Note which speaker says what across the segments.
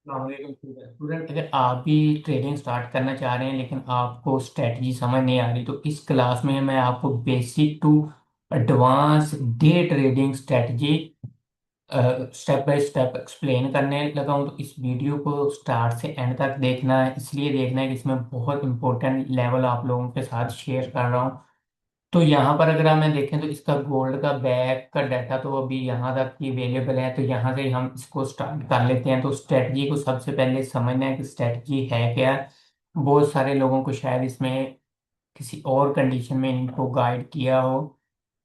Speaker 1: Student, अगर आप भी ट्रेडिंग स्टार्ट करना चाह रहे हैं लेकिन आपको स्ट्रेटजी समझ नहीं आ रही, तो इस क्लास में मैं आपको basic to advance day trading strategy step by step explain करने लगा हूं। तो इस वीडियो को स्टार्ट से एंड तक देखना है, इसलिए देखना है कि इसमें बहुत इंपॉर्टेंट लेवल आप लोगों के साथ शेयर कर रहा हूँ। तो यहाँ पर अगर हमें देखें तो इसका गोल्ड का बैग का डाटा तो अभी यहाँ तक ही अवेलेबल है, तो यहाँ से हम इसको स्टार्ट कर लेते हैं। तो स्ट्रेटजी को सबसे पहले समझना है कि स्ट्रेटजी है क्या। बहुत सारे लोगों को शायद इसमें किसी और कंडीशन में इनको गाइड किया हो,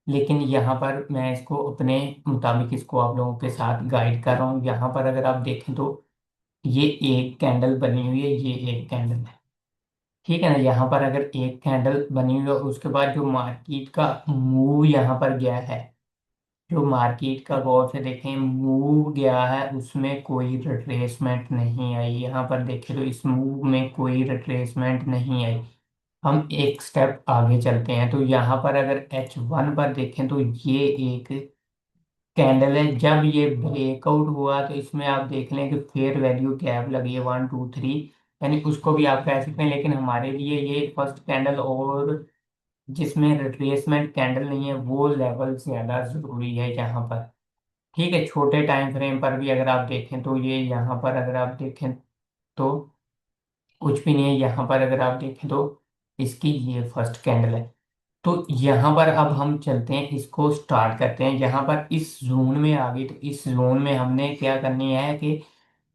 Speaker 1: लेकिन यहाँ पर मैं इसको अपने मुताबिक इसको आप लोगों के साथ गाइड कर रहा हूँ। यहाँ पर अगर आप देखें तो ये एक कैंडल बनी हुई है, ये एक कैंडल है, ठीक है ना। यहाँ पर अगर एक कैंडल बनी हुई है और उसके बाद जो मार्केट का मूव यहाँ पर गया है, जो मार्केट का गौर से देखें मूव गया है, उसमें कोई रिट्रेसमेंट नहीं आई। यहाँ पर देखें तो इस मूव में कोई रिट्रेसमेंट नहीं आई। हम एक स्टेप आगे चलते हैं, तो यहाँ पर अगर H1 पर देखें तो ये एक कैंडल है। जब ये ब्रेकआउट हुआ तो इसमें आप देख लें कि फेयर वैल्यू गैप लगी है 1 2 3, यानी उसको भी आप कह सकते हैं, लेकिन हमारे लिए ये फर्स्ट कैंडल और जिसमें रिट्रेसमेंट कैंडल नहीं है वो लेवल ज्यादा जरूरी है यहाँ पर। ठीक है, छोटे टाइम फ्रेम पर भी अगर आप देखें तो ये यहाँ पर अगर आप देखें तो कुछ भी नहीं है। यहाँ पर अगर आप देखें तो इसकी ये फर्स्ट कैंडल है। तो यहाँ पर अब हम चलते हैं, इसको स्टार्ट करते हैं। यहाँ पर इस जोन में आ गई, तो इस जोन में हमने क्या करनी है कि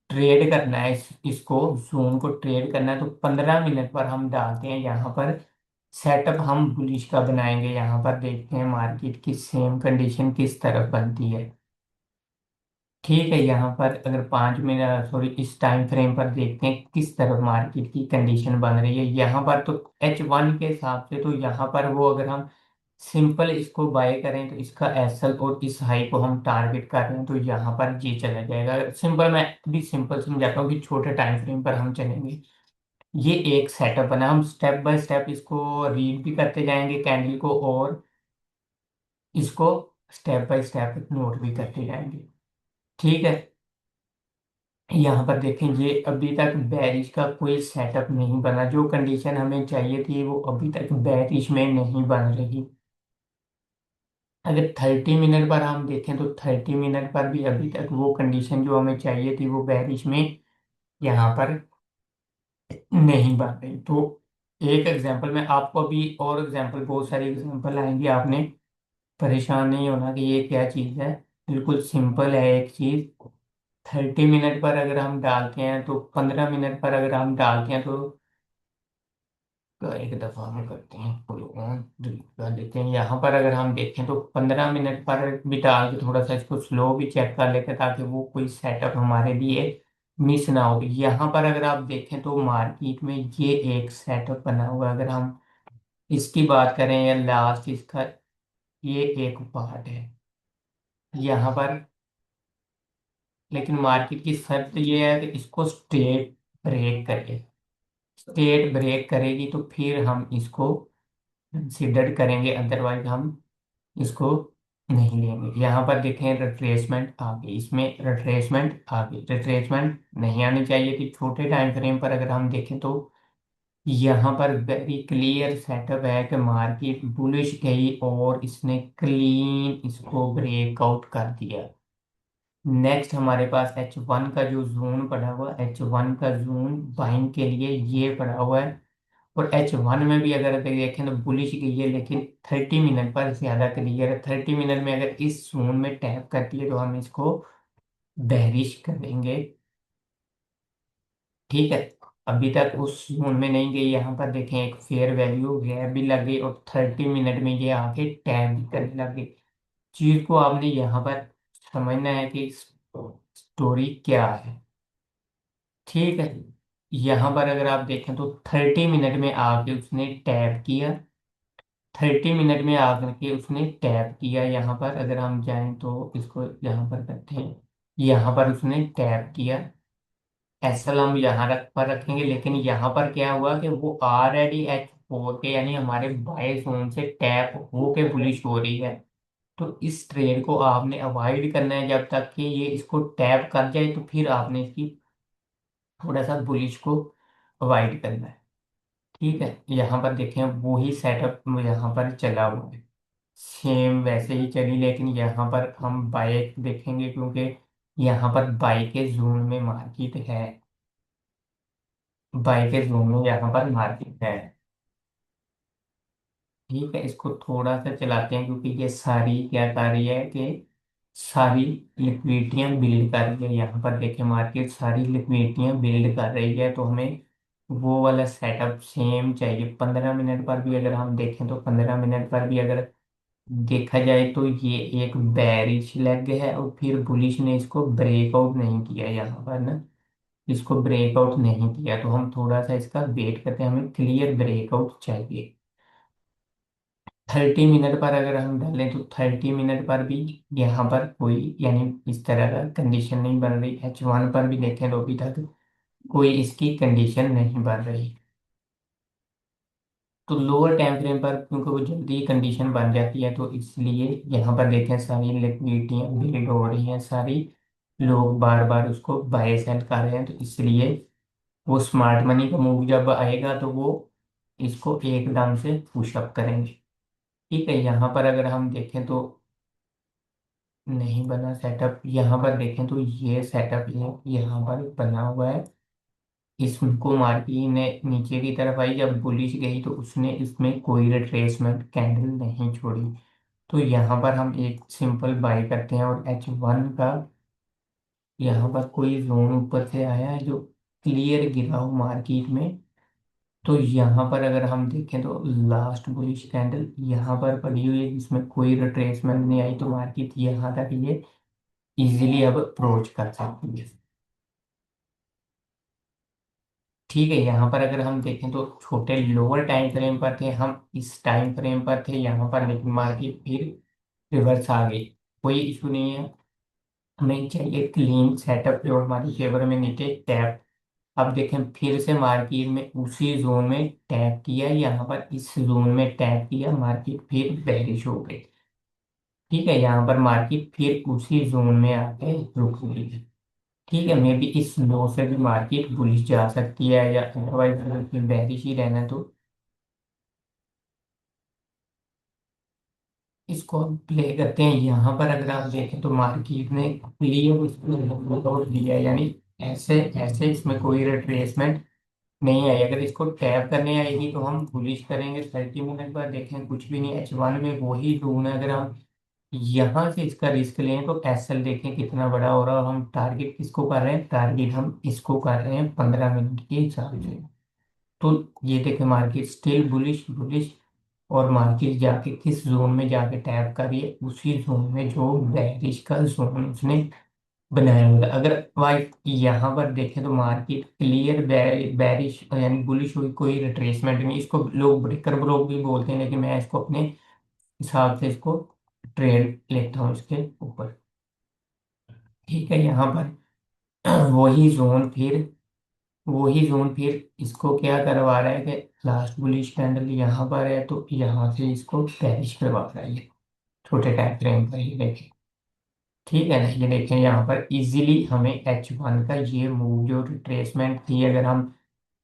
Speaker 1: ट्रेड करना है। इसको जोन को ट्रेड करना है, तो 15 मिनट पर हम डालते हैं। यहाँ पर सेटअप हम बुलिश का बनाएंगे। यहाँ पर देखते हैं मार्केट की सेम कंडीशन किस तरफ बनती है। ठीक है, यहाँ पर अगर 5 मिनट सॉरी इस टाइम फ्रेम पर देखते हैं किस तरफ मार्केट की कंडीशन बन रही है। यहाँ पर तो H1 के हिसाब से तो यहाँ पर वो अगर हम सिंपल इसको बाय करें तो इसका एसएल और इस हाई को हम टारगेट कर रहे हैं, तो यहाँ पर ये चला जाएगा। सिंपल, मैं भी सिंपल समझाता हूँ कि छोटे टाइम फ्रेम पर हम चलेंगे। ये एक सेटअप बना, हम स्टेप बाय स्टेप इसको रीड भी करते जाएंगे कैंडल को, और इसको स्टेप बाय स्टेप नोट भी करते जाएंगे। ठीक है, यहाँ पर देखें ये अभी तक बैरिश का कोई सेटअप नहीं बना। जो कंडीशन हमें चाहिए थी वो अभी तक बैरिश में नहीं बन रही। अगर 30 मिनट पर हम देखें तो 30 मिनट पर भी अभी तक वो कंडीशन जो हमें चाहिए थी वो बैरिश में यहाँ पर नहीं बन रही। तो एक एग्जांपल मैं आपको अभी, और एग्जांपल बहुत सारी एग्जांपल आएंगी, आपने परेशान नहीं होना कि ये क्या चीज़ है। बिल्कुल सिंपल है एक चीज़। 30 मिनट पर अगर हम डालते हैं तो 15 मिनट पर अगर हम डालते हैं तो एक दफा हम करते हैं फुल ऑन डिलीट कर देते हैं। यहाँ पर अगर हम देखें तो 15 मिनट पर भी डाल के थोड़ा सा इसको स्लो भी चेक कर लेते हैं, ताकि वो कोई सेटअप हमारे लिए मिस ना हो। यहाँ पर अगर आप देखें तो मार्केट में ये एक सेटअप बना हुआ है। अगर हम इसकी बात करें या लास्ट इसका, ये एक पार्ट है यहाँ पर। लेकिन मार्केट की शर्त ये है कि इसको स्ट्रेट ब्रेक करे। स्ट्रेट ब्रेक करेगी तो फिर हम इसको कंसिडर करेंगे, अदरवाइज हम इसको नहीं लेंगे। यहाँ पर देखें रिट्रेसमेंट आ गई, इसमें रिट्रेसमेंट आ गई। रिट्रेसमेंट नहीं आनी चाहिए थी। छोटे टाइम फ्रेम पर अगर हम देखें तो यहाँ पर वेरी क्लियर सेटअप है कि मार्केट बुलिश गई और इसने क्लीन इसको ब्रेकआउट कर दिया। नेक्स्ट हमारे पास H1 का जो जोन पड़ा हुआ है, H1 का जोन बाइंग के लिए ये पड़ा हुआ है। और H1 में भी अगर देखें तो बुलिश गई है, लेकिन 30 मिनट पर ज्यादा क्लियर है। 30 मिनट में अगर इस जोन में टैप करती है तो हम इसको बेरिश करेंगे। ठीक है, अभी तक उस जोन में नहीं गई। यहाँ पर देखें एक फेयर वैल्यू गैप भी लग गई और 30 मिनट में ये आके टैप भी करने लग गई। चीज को आपने यहाँ पर समझना है कि स्टोरी क्या है। ठीक है, यहाँ पर अगर आप देखें तो 30 मिनट में आके उसने टैप किया। 30 मिनट में आकर के उसने टैप किया। यहाँ पर अगर हम जाएं तो इसको यहाँ पर करते हैं, यहाँ पर उसने टैप किया। एसएल हम यहाँ पर रखेंगे, लेकिन यहाँ पर क्या हुआ कि वो ऑलरेडी H4 के यानी हमारे बाय जोन से टैप होके बुलिश हो रही है। तो इस ट्रेड को आपने अवॉइड करना है जब तक कि ये इसको टैप कर जाए, तो फिर आपने इसकी थोड़ा सा बुलिश को अवॉइड करना है। ठीक है, यहाँ पर देखें वही सेटअप यहाँ पर चला हुआ है, सेम वैसे ही चली, लेकिन यहाँ पर हम बाइक देखेंगे क्योंकि यहाँ पर बाइक के जोन में मार्केट है, बाइक के जोन में यहाँ पर मार्केट है। ठीक है, इसको थोड़ा सा चलाते हैं क्योंकि ये सारी क्या कर रही है कि सारी लिक्विडिटियाँ बिल्ड कर रही है। यहाँ पर देखें मार्केट सारी लिक्विडिटियाँ बिल्ड कर रही है, तो हमें वो वाला सेटअप सेम चाहिए। 15 मिनट पर भी अगर हम देखें तो 15 मिनट पर भी अगर देखा जाए तो ये एक बेरिश लेग है, और फिर बुलिश ने इसको ब्रेकआउट नहीं किया यहाँ पर ना, इसको ब्रेकआउट नहीं किया, तो हम थोड़ा सा इसका वेट करते हैं, हमें क्लियर ब्रेकआउट चाहिए। 30 मिनट पर अगर हम डालें तो 30 मिनट पर भी यहाँ पर कोई यानी इस तरह का कंडीशन नहीं बन रही। H1 पर भी देखें तो अभी तक कोई इसकी कंडीशन नहीं बन रही। तो लोअर टाइम फ्रेम पर क्योंकि वो जल्दी कंडीशन बन जाती है, तो इसलिए यहाँ पर देखें सारी लिक्विडिटियाँ बिल्ड हो रही हैं, सारी लोग बार बार उसको बाय सेल कर रहे हैं, तो इसलिए वो स्मार्ट मनी का मूव जब आएगा तो वो इसको एकदम से पुशअप करेंगे। ठीक है, यहाँ पर अगर हम देखें तो नहीं बना सेटअप, यहाँ पर देखें तो ये सेटअप है यहाँ पर बना हुआ है। इसको मार्केट ने नीचे की तरफ आई, जब बुलिश गई तो उसने इसमें कोई रिट्रेसमेंट कैंडल नहीं छोड़ी, तो यहाँ पर हम एक सिंपल बाय करते हैं। और H1 का यहाँ पर कोई जोन ऊपर से आया है जो क्लियर गिरा हो मार्केट में, तो यहाँ पर अगर हम देखें तो लास्ट बुलिश कैंडल यहाँ पर पड़ी हुई है जिसमें कोई रिट्रेसमेंट नहीं आई, तो मार्केट यहाँ तक ये इजीली अब अप्रोच कर सकती है। ठीक है, यहाँ पर अगर हम देखें तो छोटे लोअर टाइम फ्रेम पर थे हम, इस टाइम फ्रेम पर थे यहाँ पर, लेकिन मार्केट फिर रिवर्स आ गई। कोई इशू नहीं है, हमें चाहिए क्लीन सेटअप जो हमारी फेवर में नीचे टैप। अब देखें फिर से मार्केट में उसी जोन में टैप किया, यहाँ पर इस जोन में टैप किया, मार्केट फिर बेरिश हो गई। ठीक है, यहाँ पर मार्केट फिर उसी जोन में आके रुक गई है। ठीक है, मे बी इस लो से भी मार्केट बुलिश जा सकती है, या अदरवाइज अगर फिर बेरिश ही रहना तो इसको हम प्ले करते हैं। यहाँ पर अगर आप देखें तो मार्केट ने क्लियर इसको तोड़ दिया है, यानी ऐसे ऐसे इसमें कोई रिट्रेसमेंट नहीं आई। अगर इसको टैप करने आएगी तो हम बुलिश करेंगे। 30 मिनट पर देखें कुछ भी नहीं, H1 में वही जोन है। अगर हम यहाँ से इसका रिस्क लें तो SL देखें कितना बड़ा हो रहा है, और हम टारगेट किसको कर रहे हैं, टारगेट हम इसको कर रहे हैं 15 मिनट के हिसाब से। तो ये देखें मार्केट स्टिल बुलिश बुलिश, और मार्केट जाके किस जोन में जाके टैप करिए, उसी जोन में जो बेरिश का जोन उसने बनाया हुआ था। अगर वाइट यहाँ पर देखें तो मार्केट क्लियर बेरिश यानी बुलिश हुई, कोई रिट्रेसमेंट नहीं। इसको लोग ब्रेकर ब्लॉक भी बोलते हैं, लेकिन मैं इसको अपने हिसाब से इसको ट्रेड लेता हूँ इसके ऊपर। ठीक है, यहाँ पर वही जोन फिर वही जोन फिर इसको क्या करवा रहा है कि लास्ट बुलिश कैंडल यहाँ पर है, तो यहाँ से इसको बेरिश करवा रहा है ये छोटे टाइम फ्रेम पर, ये देखें। ठीक है ना, ये देखें यहाँ पर इजीली हमें H1 का ये मूव जो रिट्रेसमेंट थी, अगर हम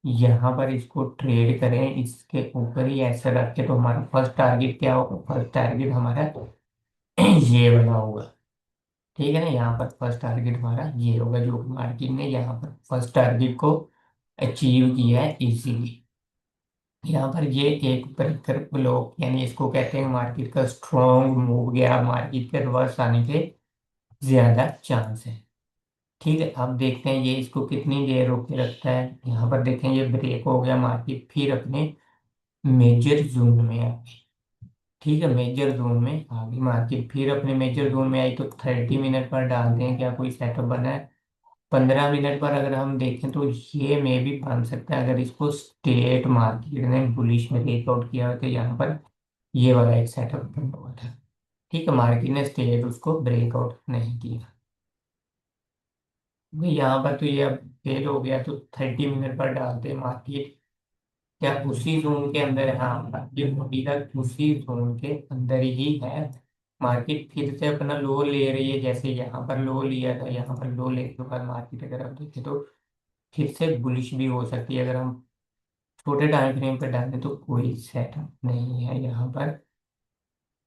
Speaker 1: यहाँ पर इसको ट्रेड करें इसके ऊपर ही ऐसा रख के, तो हमारा फर्स्ट टारगेट क्या होगा, फर्स्ट टारगेट हमारा ये बना होगा। ठीक है ना, यहाँ पर फर्स्ट टारगेट हमारा ये होगा, जो मार्केट ने यहाँ पर फर्स्ट टारगेट को अचीव किया है इजीली। यहाँ पर ये एक ब्रेकर ब्लॉक यानी इसको कहते हैं मार्केट का स्ट्रॉन्ग मूव गया, मार्केट के रिवर्स आने के ज्यादा चांस है। ठीक है, अब देखते हैं ये इसको कितनी देर रोक के रखता है। यहाँ पर देखें ये ब्रेक हो गया, मार्केट फिर अपने मेजर जोन में आ गई। ठीक है, मेजर जोन में आ गई मार्केट, फिर अपने मेजर जोन में आई, तो 30 मिनट पर डालते हैं क्या कोई सेटअप बना है। 15 मिनट पर अगर हम देखें तो ये में भी बन सकता है, अगर इसको स्टेट मार्केट ने बुलिश में ब्रेकआउट किया हो, तो यहाँ पर ये वाला एक सेटअप बना हुआ था। ठीक है, मार्केट ने स्टेट उसको ब्रेकआउट नहीं किया, भाई यहाँ पर तो ये अब फेल हो गया, तो 30 मिनट पर डालते हैं मार्केट क्या उसी जोन के अंदर है। हाँ, मार्केट अभी तक उसी जोन के अंदर ही है। मार्केट फिर से अपना लो ले रही है, जैसे यहाँ पर लो लिया था, यहाँ पर लो लेने के बाद मार्केट अगर आप देखें तो फिर से बुलिश भी हो सकती है। अगर हम छोटे टाइम फ्रेम पर डालें तो कोई सेटअप नहीं है यहाँ पर।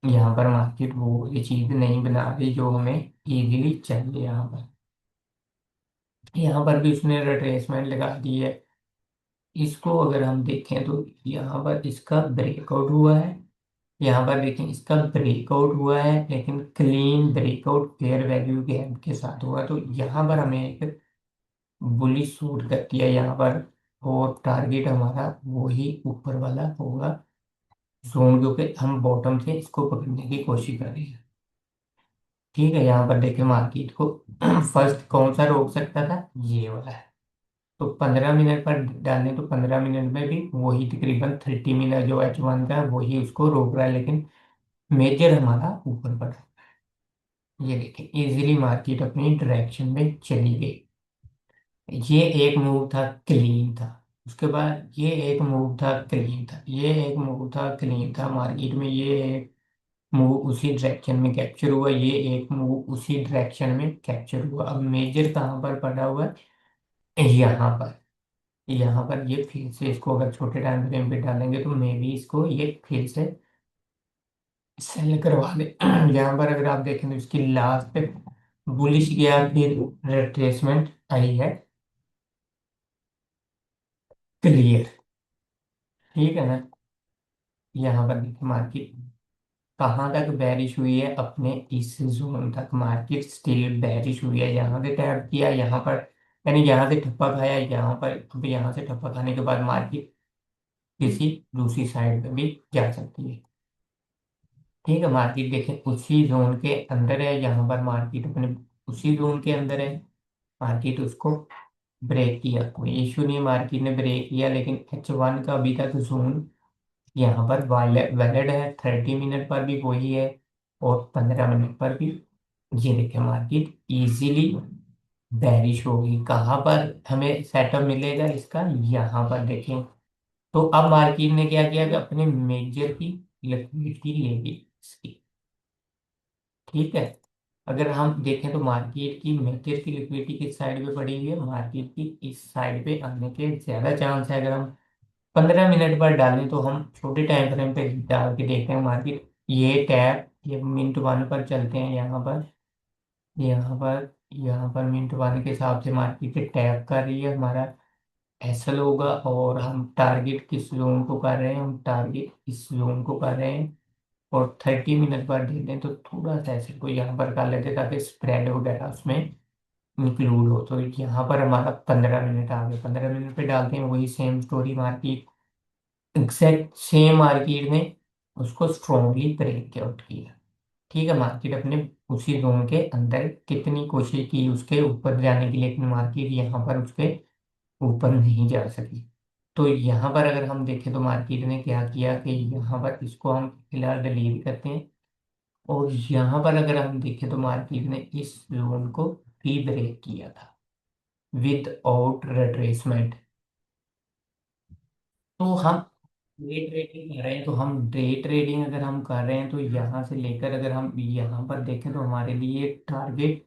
Speaker 1: यहाँ पर मार्केट वो ये चीज नहीं बना रही जो हमें इजीली चाहिए। यहाँ पर भी उसने रिट्रेसमेंट लगा दी है। इसको अगर हम देखें तो यहाँ पर इसका ब्रेकआउट हुआ है। यहाँ पर देखें इसका ब्रेकआउट हुआ है, लेकिन clean breakout fair value gap के साथ हुआ। तो यहाँ पर हमें एक बुलिश सूट करती है यहाँ पर। और टारगेट हमारा वही ऊपर वाला होगा जोन, क्योंकि हम बॉटम से इसको पकड़ने की कोशिश कर रहे हैं। ठीक है, यहाँ पर देखें मार्केट को फर्स्ट कौन सा रोक सकता था, ये वाला है। तो 15 मिनट पर डालें तो 15 मिनट में भी वही तकरीबन 30 मिनट जो H1 का है वही उसको रोक रहा है, लेकिन मेजर हमारा ऊपर बढ़ा। ये देखें इजीली मार्केट अपनी डायरेक्शन में चली गई। ये एक मूव था, क्लीन था। उसके बाद ये एक मूव था, क्लीन था। ये एक मूव था, क्लीन था मार्केट में। ये एक मूव उसी डायरेक्शन में कैप्चर हुआ। ये एक मूव उसी डायरेक्शन में कैप्चर हुआ। अब मेजर कहाँ पर पड़ा हुआ है, यहाँ पर। यहाँ पर ये फिर से इसको अगर छोटे टाइम फ्रेम पे डालेंगे तो मे भी इसको ये फिर से सेल करवा दे। यहाँ पर अगर आप देखें तो इसकी लास्ट बुलिश गया, फिर रिट्रेसमेंट आई है, क्लियर। ठीक है ना। यहाँ पर देखिए मार्केट कहाँ तक बैरिश हुई है, अपने इस जोन तक मार्केट स्टिल बैरिश हुई है। यहाँ से टैप किया यहाँ पर, यानी यहाँ से ठप्पा खाया यहाँ पर। अब यहाँ से ठप्पा खाने के बाद मार्केट किसी दूसरी साइड पे भी जा सकती है। ठीक है, मार्केट देखें उसी जोन के अंदर है। यहाँ पर मार्केट अपने उसी जोन के अंदर है। मार्केट उसको ब्रेक किया, कोई इशू नहीं, मार्केट ने ब्रेक किया। लेकिन H1 का अभी तक जोन यहाँ पर वैलिड है। 30 मिनट पर भी वही है, और 15 मिनट पर भी। ये देखें मार्केट इजीली बेरिश होगी। कहाँ पर हमें सेटअप मिलेगा इसका, यहाँ पर देखें। तो अब मार्केट ने क्या किया कि अपने मेजर की लिक्विडिटी ले ली इसकी। ठीक है, अगर हम देखें तो मार्केट की मेजर की लिक्विडिटी किस साइड पे पड़ी हुई है, मार्केट की इस साइड पे आने के ज्यादा चांस है। अगर हम 15 मिनट पर डालें तो हम छोटे टाइम फ्रेम पे डाल के देखते हैं मार्केट। ये टैप, ये मिनट वन पर चलते हैं यहाँ पर। यहाँ पर मिनट वन के हिसाब से मार्केट टैप कर रही है, हमारा एसएल होगा। और हम टारगेट किस जोन को कर रहे हैं, हम टारगेट इस जोन को कर रहे हैं। और 30 मिनट पर दे दें तो थोड़ा सा एसएल को यहाँ पर कर लेते ताकि स्प्रेड वगैरह उसमें इंक्लूड हो। तो यहाँ पर हमारा 15 मिनट आ गए। 15 मिनट पे डालते हैं, वही same story market, exact same market ने उसको स्ट्रॉन्गली ब्रेक आउट किया। ठीक है, मार्केट अपने उसी जोन के अंदर कितनी कोशिश की उसके ऊपर जाने की, लेकिन मार्केट यहाँ पर उसके ऊपर नहीं जा सकी। तो यहाँ पर अगर हम देखें तो मार्केट ने क्या किया कि यहाँ पर इसको हम फिलहाल डिलीट करते हैं। और यहाँ पर अगर हम देखें तो मार्केट ने इस जोन को भी ब्रेक किया था विद आउट रिट्रेसमेंट। तो हम डे ट्रेडिंग कर रहे हैं, तो हम डे ट्रेडिंग अगर हम कर रहे हैं तो यहाँ से लेकर अगर हम यहाँ पर देखें तो हमारे लिए टारगेट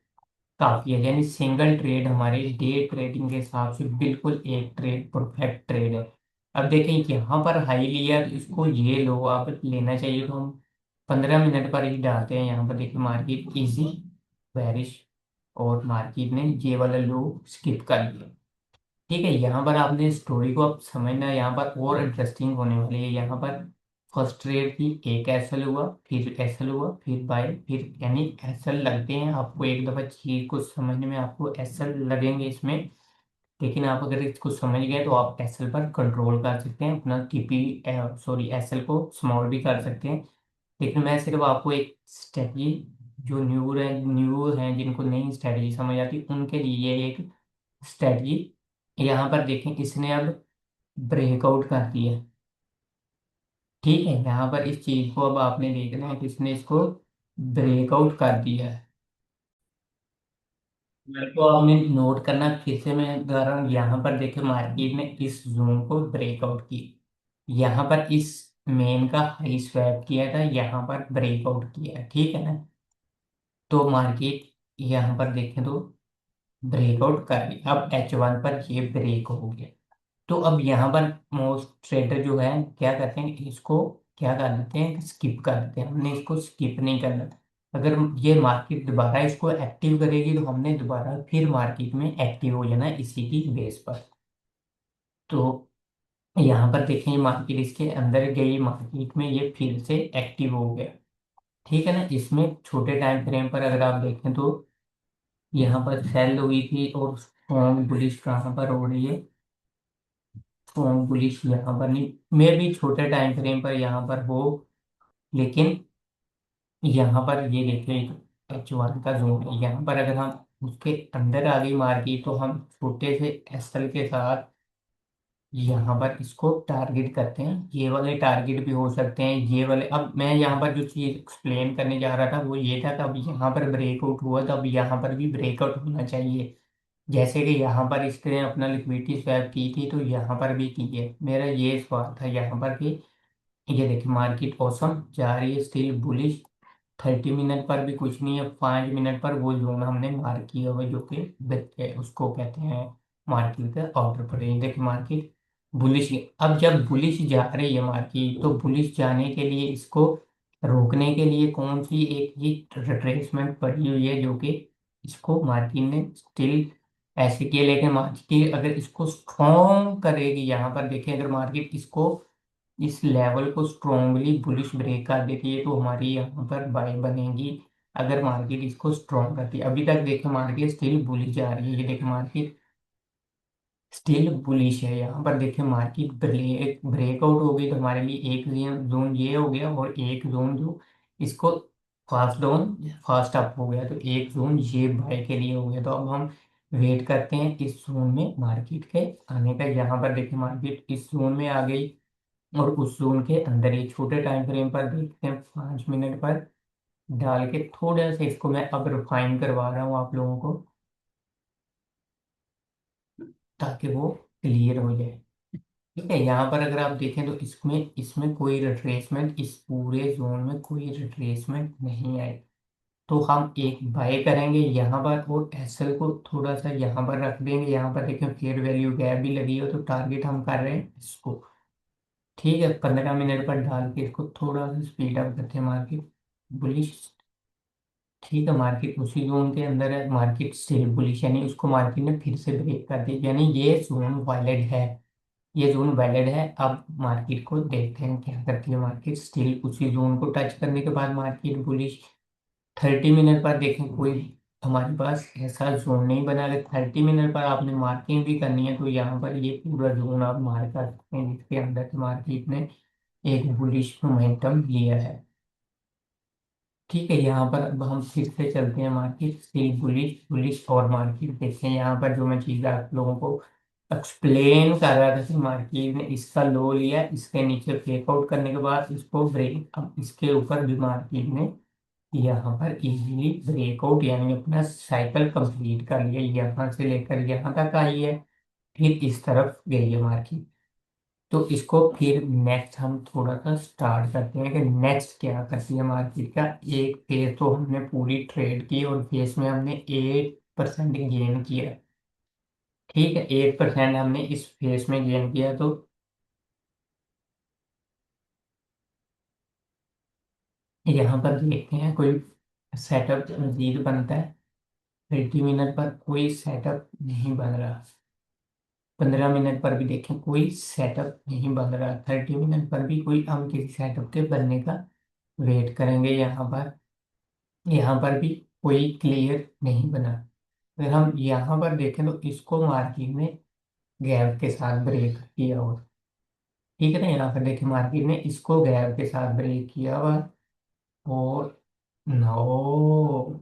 Speaker 1: काफी है। यानी सिंगल ट्रेड हमारे डे ट्रेडिंग के हिसाब से बिल्कुल एक ट्रेड परफेक्ट ट्रेड है। अब देखें यहाँ पर हाई लिया, इसको ये लो आप लेना चाहिए तो हम 15 मिनट पर ही डालते हैं। यहाँ पर देखिए मार्केट इजी बेरिश, और मार्केट ने ये वाला लो स्किप कर लिया। ठीक है, यहाँ पर आपने स्टोरी को आप समझना, यहाँ पर और इंटरेस्टिंग होने वाली है। यहाँ पर फर्स्ट ट्रेड की एक एसएल हुआ, फिर एसएल हुआ, फिर बाय, फिर यानी एसएल लगते हैं। आपको एक दफा चीज को समझने में आपको एसएल लगेंगे इसमें। लेकिन आप अगर इसको समझ गए तो आप एसएल पर कंट्रोल कर सकते हैं, अपना टीपी सॉरी एसएल को स्मॉल भी कर सकते हैं। लेकिन मैं सिर्फ आपको एक स्ट्रेटजी, जो न्यू है जिनको नई स्ट्रेटजी समझ आती उनके लिए एक स्ट्रेटजी। यहाँ पर देखें इसने अब ब्रेकआउट कर दिया। ठीक है, यहाँ पर इस चीज को अब आपने देखना है कि इसने इसको ब्रेकआउट कर दिया है। मेरे को आपने नोट करना, फिर से मैं कह रहा हूँ। यहाँ पर देखे मार्केट ने इस जोन को ब्रेकआउट की, यहाँ पर इस मेन का हाई स्वैप किया था, यहाँ पर ब्रेकआउट किया है। ठीक है ना। तो मार्केट यहाँ पर देखें तो ब्रेकआउट कर लिया, अब H1 पर ये ब्रेक हो गया। तो अब यहाँ पर मोस्ट ट्रेडर जो है क्या करते हैं, इसको क्या कर देते हैं, स्किप कर देते हैं। हमने इसको स्किप नहीं करना। अगर ये मार्केट दोबारा इसको एक्टिव करेगी तो हमने दोबारा फिर मार्केट में एक्टिव हो जाना है इसी की बेस पर। तो यहाँ पर देखें, ये मार्केट इसके अंदर गई, मार्केट में ये फिर से एक्टिव हो गया। ठीक है ना। इसमें छोटे टाइम फ्रेम पर अगर आप देखें तो यहाँ पर सेल हुई थी और स्ट्रॉन्ग बुलिश कहाँ पर हो रही है, स्ट्रॉन्ग बुलिश यहाँ पर नहीं, मे भी छोटे टाइम फ्रेम पर यहाँ पर हो, लेकिन यहाँ पर ये देखिए H1 का जोन है। यहाँ पर अगर हम उसके अंदर आ गई मार्केट तो हम छोटे से एसएल के साथ यहाँ पर इसको टारगेट करते हैं। ये वाले टारगेट भी हो सकते हैं, ये वाले। अब मैं यहाँ पर जो चीज एक्सप्लेन करने जा रहा था वो ये था कि अब यहाँ पर ब्रेकआउट हुआ तो अब यहाँ पर भी ब्रेकआउट होना चाहिए। जैसे कि यहाँ पर इसने अपना लिक्विडिटी स्वैप की थी तो यहाँ पर भी की है। मेरा ये सवाल था यहाँ पर कि ये देखिए मार्केट औसम जा रही है, स्टिल बुलिश। 30 मिनट पर भी कुछ नहीं है, 5 मिनट पर वो जोन हमने मार्क किया हुआ है, जो कि उसको कहते हैं मार्केट का ऑर्डर पर। ये देखिए मार्केट बुलिश। अब जब बुलिश जा रही है मार्केट तो बुलिश जाने के लिए इसको रोकने के लिए कौन सी एक ये रिट्रेसमेंट पड़ी हुई है, जो कि इसको मार्केट ने स्टिल ऐसे किया। लेकिन मार्केट अगर इसको स्ट्रॉन्ग करेगी, यहाँ पर देखें अगर मार्केट इसको इस लेवल को स्ट्रॉन्गली बुलिश ब्रेक कर देती है तो हमारी यहाँ पर बाय बनेगी। अगर मार्केट इसको स्ट्रॉन्ग करती है, अभी तक देखें मार्केट स्टिल बुलिश जा रही है, ये देखें मार्केट स्टिल बुलिश है। यहाँ पर देखें मार्केट ब्रेकआउट हो गई तो हमारे लिए एक जोन ये हो गया और एक जोन जो इसको फास्ट डाउन फास्ट अप हो गया, तो एक जोन ये बाय के लिए हो गया। तो अब हम वेट करते हैं इस जोन में मार्केट के आने का। यहाँ पर देखें मार्केट इस जोन में आ गई और उस जोन के अंदर ये छोटे टाइम फ्रेम पर देखते हैं 5 मिनट पर डाल के थोड़ा सा इसको मैं अब रिफाइन करवा रहा हूँ आप लोगों को, ताकि वो क्लियर हो जाए। ठीक है। यहाँ पर अगर आप देखें तो इसमें इसमें कोई रिट्रेसमेंट, इस पूरे जोन में कोई रिट्रेसमेंट नहीं आई। तो हम एक बाय करेंगे यहाँ पर और एसएल को थोड़ा सा यहाँ पर रख देंगे। यहाँ पर देखें फेयर वैल्यू गैप भी लगी हो तो टारगेट हम कर रहे हैं इसको। ठीक है। 15 मिनट पर डाल के इसको थोड़ा सा स्पीड अप करते हैं मार्केट बुलिश। ठीक है। मार्केट उसी जोन के अंदर है, मार्केट स्टिल बुलिश, यानी उसको मार्केट ने फिर से ब्रेक कर दिया, यानी ये जोन वैलिड है। ये जोन वैलिड है। अब मार्केट को देखते हैं क्या करती है मार्केट। स्टिल उसी जोन को टच करने के बाद मार्केट बुलिश। 30 मिनट पर देखें कोई हमारे पास ऐसा जोन नहीं बना। अगर 30 मिनट पर आपने मार्किंग भी करनी है तो यहाँ पर ये पूरा जोन आप मार्क कर सकते हैं जिसके अंदर से मार्केट ने एक बुलिश मोमेंटम लिया है। ठीक है। यहाँ पर अब हम फिर से चलते हैं मार्केट से बुलिश बुलिश और मार्केट देखते हैं। यहाँ पर जो मैं चीज़ आप लोगों को एक्सप्लेन कर रहा था कि मार्केट ने इसका लो लिया, इसके नीचे ब्रेकआउट करने के बाद इसको ब्रेक, अब इसके ऊपर भी मार्केट ने यहाँ पर इजीली ब्रेकआउट यानी अपना साइकिल कंप्लीट कर लिया। यहाँ से लेकर यहाँ तक आई है, फिर इस तरफ गई है मार्केट। तो इसको फिर नेक्स्ट हम थोड़ा सा स्टार्ट करते हैं कि नेक्स्ट क्या करती है मार्केट का। एक फेज तो हमने पूरी ट्रेड की और फेज में हमने 8% गेन किया। ठीक है। 8% हमने इस फेज में गेन किया। तो यहाँ पर देखते हैं कोई सेटअप मजीद बनता है। 30 मिनट पर कोई सेटअप नहीं बन रहा। 15 मिनट पर भी देखें कोई सेटअप नहीं बन रहा। 30 मिनट पर भी कोई, हम किसी सेटअप के बनने का वेट करेंगे। यहाँ पर भी कोई क्लियर नहीं बना। अगर हम यहाँ पर देखें तो इसको मार्केट ने गैप के साथ ब्रेक किया हुआ। ठीक है ना। यहाँ पर देखें मार्केट ने इसको गैप के साथ ब्रेक किया हुआ और नो,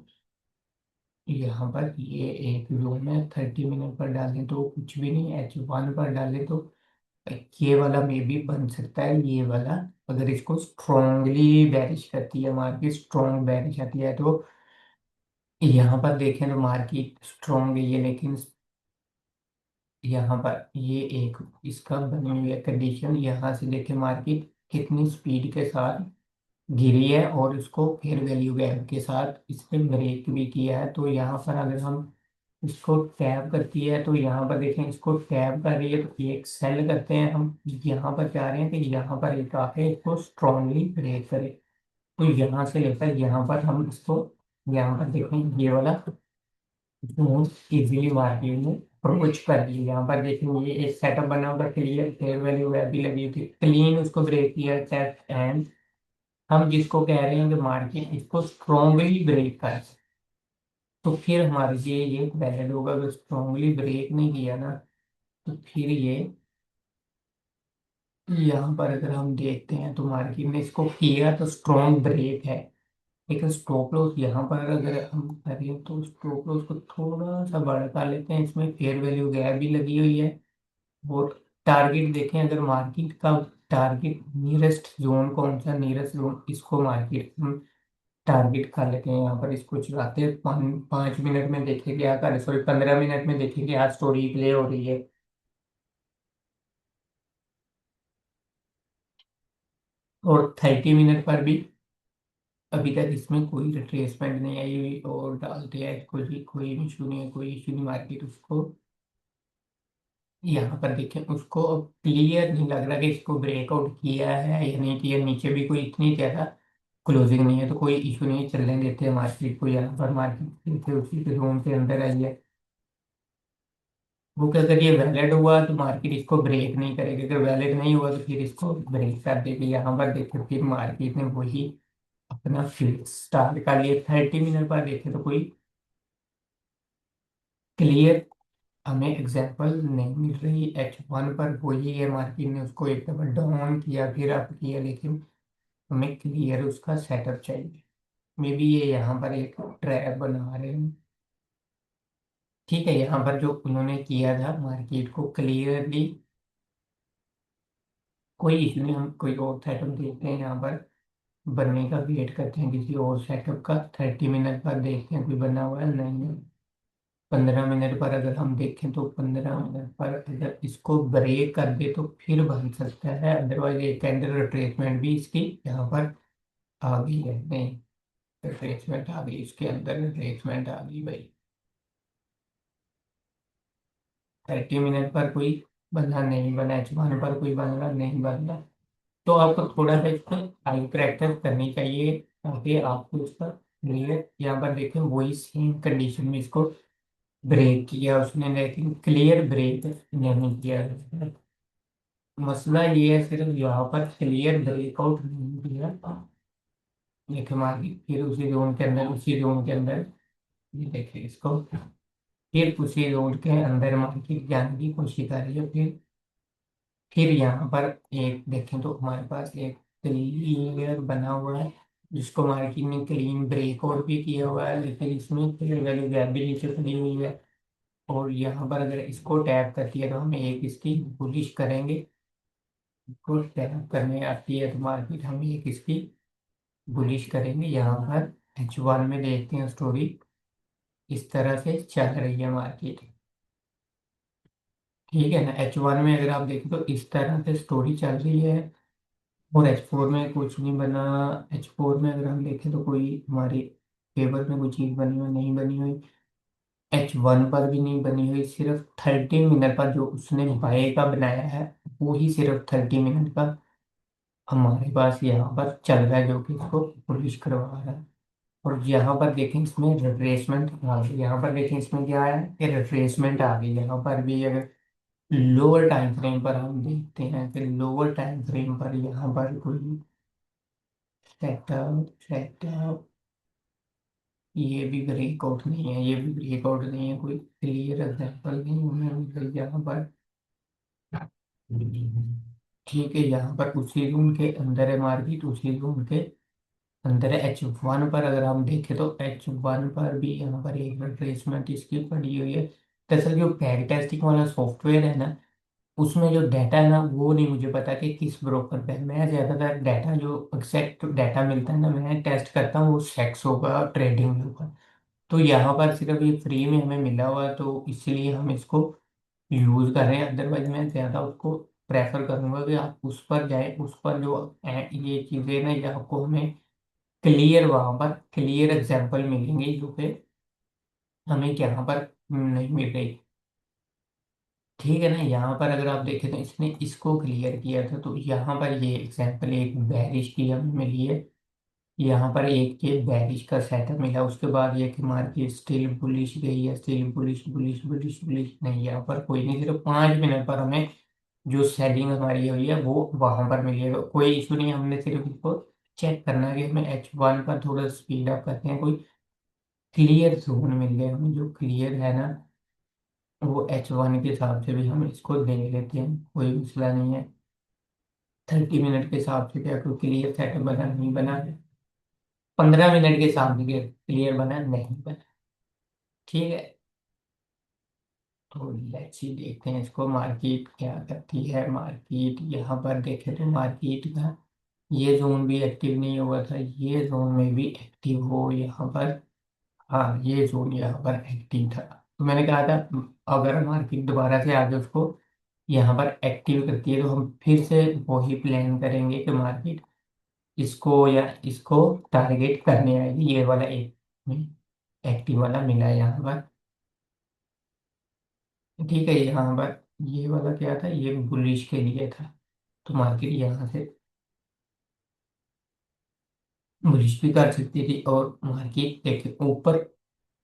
Speaker 1: यहाँ पर ये एक जोन है। 30 मिनट पर डालें तो कुछ भी नहीं, H1 पर डालें तो ये वाला में भी बन सकता है, ये वाला। अगर इसको स्ट्रॉन्गली बेरिश करती है मार्केट, स्ट्रॉन्ग बेरिश आती है तो यहाँ पर देखें तो मार्केट स्ट्रॉन्ग है ये, लेकिन यहाँ पर ये एक इसका बनी हुई है कंडीशन। यहाँ से देखें मार्केट कितनी स्पीड के साथ गिरी है और उसको फेयर वैल्यू गैप के साथ इसने ब्रेक भी किया है। तो यहाँ पर अगर हम इसको टैब करती है तो यहाँ पर देखें, इसको टैब कर रही है तो एक सेल करते हैं हम, यहाँ पर जा रहे हैं कि यहाँ पर एक आके इसको स्ट्रांगली ब्रेक करे। तो यहाँ से लेकर यहाँ पर हम इसको, यहाँ पर देखें ये वाला जोन इजीली मार्केट में अप्रोच कर लिया। यहाँ पर देखें ये एक सेटअप बना हुआ, क्लियर फेयर वैल्यू वैब भी लगी थी, क्लीन उसको ब्रेक किया चेक एंड। हम जिसको कह रहे हैं कि मार्केट इसको स्ट्रांगली ब्रेक कर, तो फिर हमारे ये वैलिड होगा। अगर स्ट्रांगली ब्रेक नहीं किया ना, तो फिर ये यहाँ पर अगर हम देखते हैं तो मार्केट ने इसको किया तो स्ट्रॉन्ग ब्रेक है। लेकिन स्टॉप लॉस यहाँ पर अगर हम करें तो स्टॉप लॉस को थोड़ा सा बढ़ा लेते हैं, इसमें फेयर वैल्यू गैप भी लगी हुई है। और टारगेट देखें, अगर मार्केट का टारगेट नियरेस्ट जोन कौन सा, नियरेस्ट जोन इसको मार्केट हम टारगेट कर लेते हैं। यहाँ पर इसको चलाते हैं 5 मिनट में देखें क्या कर, सॉरी 15 मिनट में देखें कि आज स्टोरी प्ले हो रही है। और 30 मिनट पर भी अभी तक इसमें कोई रिट्रेसमेंट नहीं आई हुई, और डालते हैं कोई कोई इशू नहीं है, कोई इशू नहीं। मार्केट उसको यहाँ पर देखें, उसको क्लियर नहीं लग रहा कि इसको ब्रेकआउट किया है या नहीं किया। नीचे भी कोई इतनी ज्यादा क्लोजिंग नहीं है, तो कोई इशू नहीं, चलने देते हैं मार्केट को। यहाँ पर मार्केट उसी के जोन के अंदर आई है। वो क्या, अगर ये वैलिड हुआ तो मार्केट इसको ब्रेक नहीं करेगी, अगर वैलिड नहीं हुआ तो फिर इसको ब्रेक कर देगी। यहाँ पर देखें फिर मार्केट ने वही अपना फिर स्टार्ट कर लिया। 30 मिनट पर देखें तो कोई क्लियर हमें एग्जाम्पल नहीं मिल रही। H1 पर वही है, मार्केट ने उसको एक दफा डाउन किया फिर अप किया, लेकिन हमें क्लियर उसका सेटअप चाहिए। मे बी ये यहाँ पर एक ट्रैप बना रहे हैं। ठीक है, यहाँ पर जो उन्होंने किया था मार्केट को क्लियरली, कोई इशू नहीं, हम कोई और सेटअप देखते हैं यहाँ पर। बनने का वेट करते हैं किसी और सेटअप का। 30 मिनट पर देखते हैं कोई बना हुआ है नहीं है। 15 मिनट पर अगर हम देखें तो 15 मिनट पर अगर इसको ब्रेक कर दे तो फिर बन सकता है, अदरवाइज एक कैंडल रिट्रेसमेंट भी इसकी यहाँ पर आ गई है। नहीं, रिट्रेसमेंट आ गई, इसके अंदर रिट्रेसमेंट आ गई भाई। 30 मिनट पर कोई बंदा नहीं बना, H1 पर कोई बंदा नहीं बना। तो आपको थोड़ा सा इसको आई प्रैक्टिस करनी चाहिए, ताकि आपको उसका क्लियर, यहाँ पर देखें वही सेम कंडीशन में इसको ब्रेक किया उसने, लेकिन क्लियर ब्रेक नहीं किया। मसला ये है सिर्फ यहाँ पर क्लियर ब्रेकआउट नहीं किया। देखिए मार्केट फिर उसी जोन के अंदर, उसी जोन के अंदर, ये देखिए इसको फिर उसी जोन के अंदर मार्केट जाने की कोशिश कर रही है। फिर यहाँ पर एक देखें तो हमारे पास एक क्लियर बना हुआ है, जिसको मार्केट ने क्लीन ब्रेकआउट भी किया हुआ है, लेकिन इसमें क्लियर वैल्यू गैप भी नीचे खड़ी हुई है। और यहाँ पर अगर इसको टैप करती है तो हम एक इसकी बुलिश करेंगे। इसको टैप करने आती है तो मार्केट हम एक इसकी बुलिश करेंगे। यहाँ पर H1 में देखते हैं स्टोरी इस तरह से चल रही है मार्केट। ठीक है ना, H1 में अगर आप देखें तो इस तरह से स्टोरी चल रही है। और H4 में कुछ नहीं बना। H4 में अगर हम देखें तो कोई हमारे फेवर में कोई चीज़ बनी हुई नहीं बनी हुई। H1 पर भी नहीं बनी हुई। सिर्फ 30 मिनट पर जो उसने बाय का बनाया है, वो ही सिर्फ 30 मिनट का हमारे पास यहाँ पर चल रहा है, जो कि इसको पुलिश करवा रहा है। और यहाँ पर देखें इसमें रिट्रेसमेंट आ गई। यहाँ पर देखें इसमें क्या है कि रिट्रेसमेंट आ गई। यहाँ पर भी अगर लोअर टाइम फ्रेम पर हम देखते हैं कि लोअर टाइम फ्रेम पर यहाँ पर कोई सेटअप सेटअप, ये भी ब्रेकआउट नहीं है, ये भी ब्रेकआउट नहीं है, कोई क्लियर एग्जाम्पल नहीं हमें मिल रही यहाँ पर। ठीक है, यहाँ पर उसी रूम के अंदर है मार्केट, उसी रूम के अंदर है। H1 पर अगर हम देखें तो H1 पर भी यहाँ पर एक रिट्रेसमेंट इसकी पड़ी हुई है। दरअसल जो बैक टेस्टिंग वाला सॉफ्टवेयर है ना, उसमें जो डाटा है ना, वो नहीं मुझे पता कि किस ब्रोकर पे है। मैं ज़्यादातर डाटा जो एक्जैक्ट डाटा मिलता है ना, मैं टेस्ट करता हूँ वो सेक्सो का, ट्रेडिंग का। तो यहाँ पर सिर्फ ये फ्री में हमें मिला हुआ है, तो इसीलिए हम इसको यूज़ कर रहे हैं। अदरवाइज मैं ज़्यादा उसको प्रेफर करूँगा कि आप उस पर जाएं, उस पर जो ये चीज़ें ना, ये आपको हमें क्लियर, वहाँ पर क्लियर एग्जाम्पल मिलेंगे जो कि हमें यहाँ पर नहीं मिल रही। ठीक है ना, यहाँ पर अगर आप देखें तो इसने इसको क्लियर किया था, तो यहाँ पर ये एग्जाम्पल एक बैरिश की हमें मिली है। यहाँ पर एक ये बैरिश का सेटअप मिला, उसके बाद ये कि मार्केट स्टिल बुलिश गई है, still bullish bullish bullish bullish नहीं, यहाँ पर कोई नहीं, सिर्फ 5 मिनट पर हमें जो सेलिंग हमारी हुई है वो वहां पर मिलेगा, कोई इशू नहीं। हमने सिर्फ इसको चेक करना है कि हमें H1 पर थोड़ा स्पीड अप करते हैं, कोई क्लियर जोन मिल गया हमें, जो क्लियर है ना, वो H1 के हिसाब से भी हम इसको देख लेते हैं, कोई मसला नहीं है। 30 मिनट के हिसाब से क्या कोई क्लियर सेटअप बना नहीं बना, 15 मिनट के हिसाब से क्लियर बना नहीं बना। ठीक है, तो लेट्स ही देखते हैं इसको, मार्केट क्या करती है। मार्केट यहाँ पर देखें तो मार्केट का ये जोन भी एक्टिव नहीं हुआ था, ये जोन में भी एक्टिव हो यहाँ पर। हाँ, ये जोन यहाँ पर एक्टिव था, तो मैंने कहा था अगर मार्केट दोबारा से आगे उसको यहाँ पर एक्टिव करती है तो हम फिर से वही प्लान करेंगे कि मार्केट इसको या इसको टारगेट करने आएगी। ये वाला एक एक्टिव वाला मिला है यहाँ पर। ठीक है, यहाँ पर ये वाला क्या था, ये बुलिश के लिए था, तो मार्केट यहाँ से बुलिश भी कर सकती थी, और मार्केट देखिए ऊपर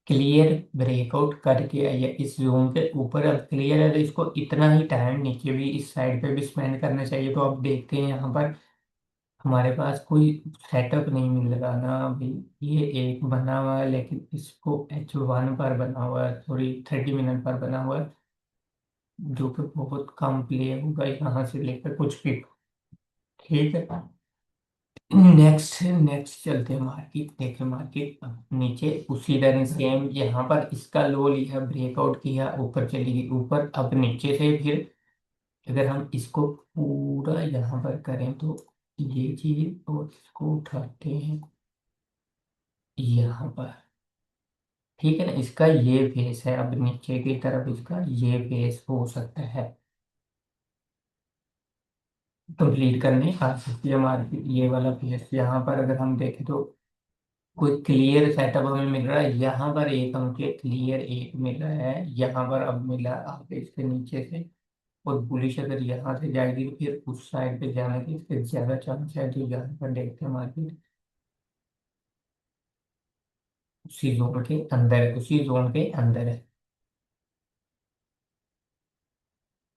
Speaker 1: क्लियर ब्रेकआउट करके आई है इस जोन के ऊपर। अब क्लियर है तो इसको इतना ही टाइम नीचे भी इस साइड पे भी स्पेंड करना चाहिए। तो अब देखते हैं यहाँ पर हमारे पास कोई सेटअप नहीं मिल रहा ना अभी। ये एक बना हुआ है, लेकिन इसको H1 पर बना हुआ है, सॉरी 30 मिनट पर बना हुआ है, जो कि बहुत कम प्ले होगा यहाँ से लेकर कुछ भी। ठीक है, नेक्स्ट नेक्स्ट चलते हैं मार्केट, देखें मार्केट नीचे उसी तरह सेम, यहाँ पर इसका लो लिया, ब्रेकआउट किया, ऊपर चली गई ऊपर, अब नीचे से फिर अगर हम इसको पूरा यहाँ पर करें तो ये चीज, और इसको उठाते हैं यहाँ पर। ठीक है ना, इसका ये फेस है, अब नीचे की तरफ इसका ये फेस हो सकता है, कंप्लीट करने आ सकती है मार्केट ये वाला फेस। यहाँ पर अगर हम देखें तो कोई क्लियर सेटअप हमें मिल रहा है, यहाँ पर एक हमके क्लियर एक मिल रहा है, यहाँ पर अब मिला आगे इसके नीचे से। और बुलिश अगर यहाँ से जाएगी तो फिर उस साइड पे जाने के इसके ज्यादा चांस है, तो यहाँ पर देखते हैं मार्केट उसी जोन के अंदर है, उसी जोन के अंदर है।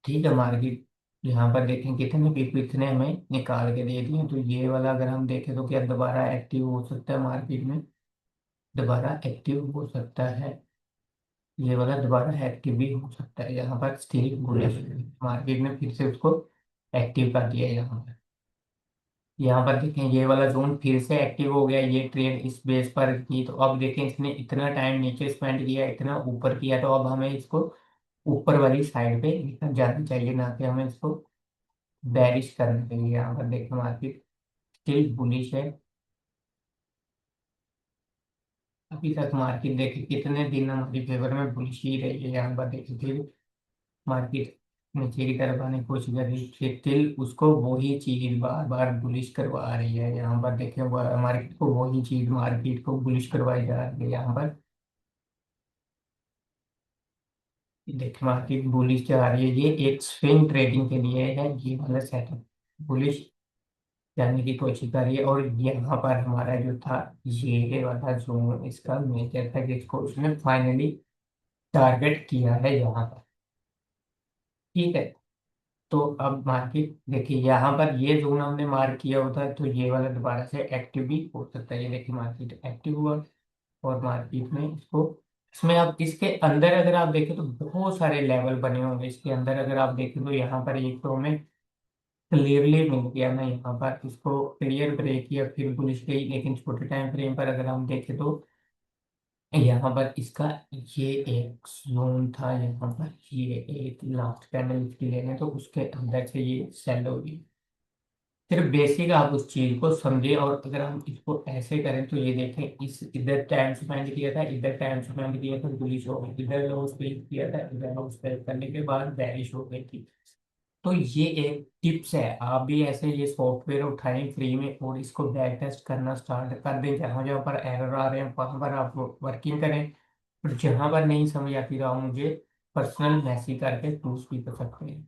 Speaker 1: ठीक है, मार्केट यहाँ पर देखें कितने पीप इतने हमें निकाल के दे दिए, तो ये वाला अगर हम देखें तो क्या दोबारा एक्टिव हो सकता है मार्केट में, दोबारा एक्टिव हो सकता है, ये वाला दोबारा एक्टिव भी हो सकता है। यहाँ पर स्टिल बुलिश, मार्केट ने फिर से उसको एक्टिव कर दिया है यहाँ पर। यहाँ पर देखें ये वाला जोन फिर से एक्टिव हो गया, ये ट्रेड इस बेस पर की, तो अब देखें इसने इतना टाइम नीचे स्पेंड किया, इतना ऊपर किया, तो अब हमें इसको ऊपर वाली साइड पे निकल जाना चाहिए, ना कि हमें इसको बेरिश करना चाहिए। यहाँ पर देखें मार्केट स्टिल बुलिश है, अभी तक मार्केट देखे कितने दिन हमारी फेवर में बुलिश ही रही है। यहाँ पर देखे फिर मार्केट नीचे की तरफ आने की कोशिश कर रही है, स्टिल उसको वही चीज बार बार बुलिश करवा रही है। यहाँ पर देखें मार्केट को वही चीज मार्केट को बुलिश करवाई जा रही है यहाँ पर। देखें मार्केट बुलिश जा रही है, ये एक स्विंग ट्रेडिंग के लिए है ये वाला सेटअप, बुलिश जाने की कोशिश कर रही है। और यहाँ पर हमारा जो था ये वाला जोन इसका मेजर था, जिसको उसने फाइनली टारगेट किया है यहाँ पर। ठीक है, तो अब मार्केट देखिए यहाँ पर ये जोन हमने मार्क किया होता है, तो ये वाला दोबारा से एक्टिव भी हो सकता है। ये देखिए मार्केट एक्टिव हुआ, और मार्केट में इसको इसमें अब इसके अंदर अगर आप देखें तो बहुत सारे लेवल बने होंगे इसके अंदर। अगर आप देखें तो यहाँ पर एक तो हमें क्लियरली मिल गया ना, यहाँ पर इसको क्लियर ब्रेक किया, फिर बुलिश गई, लेकिन छोटे टाइम फ्रेम पर अगर हम देखें तो यहाँ पर इसका ये एक जोन था, यहाँ पर ये एक लास्ट कैंडल इसकी लेने, तो उसके अंदर से ये सेल होगी। सिर्फ बेसिक आप उस चीज को समझे, और अगर हम इसको ऐसे करें तो ये देखें, इस इधर टाइम स्पेंड किया था, इधर टाइम स्पेंड किया था, बुलिश हो गई, इधर लो स्पेंड किया था, इधर लो स्पेंड करने के बाद बेरिश हो गई थी। तो ये एक टिप्स है, आप भी ऐसे ये सॉफ्टवेयर उठाएं फ्री में, और इसको बैक टेस्ट करना स्टार्ट कर दें, जहाँ जहाँ पर एरर आ रहे हैं वहां पर आप वर्किंग करें। और जहां पर नहीं समझ आती तो आप मुझे पर्सनल मैसेज करके पूछ भी कर सकते हैं।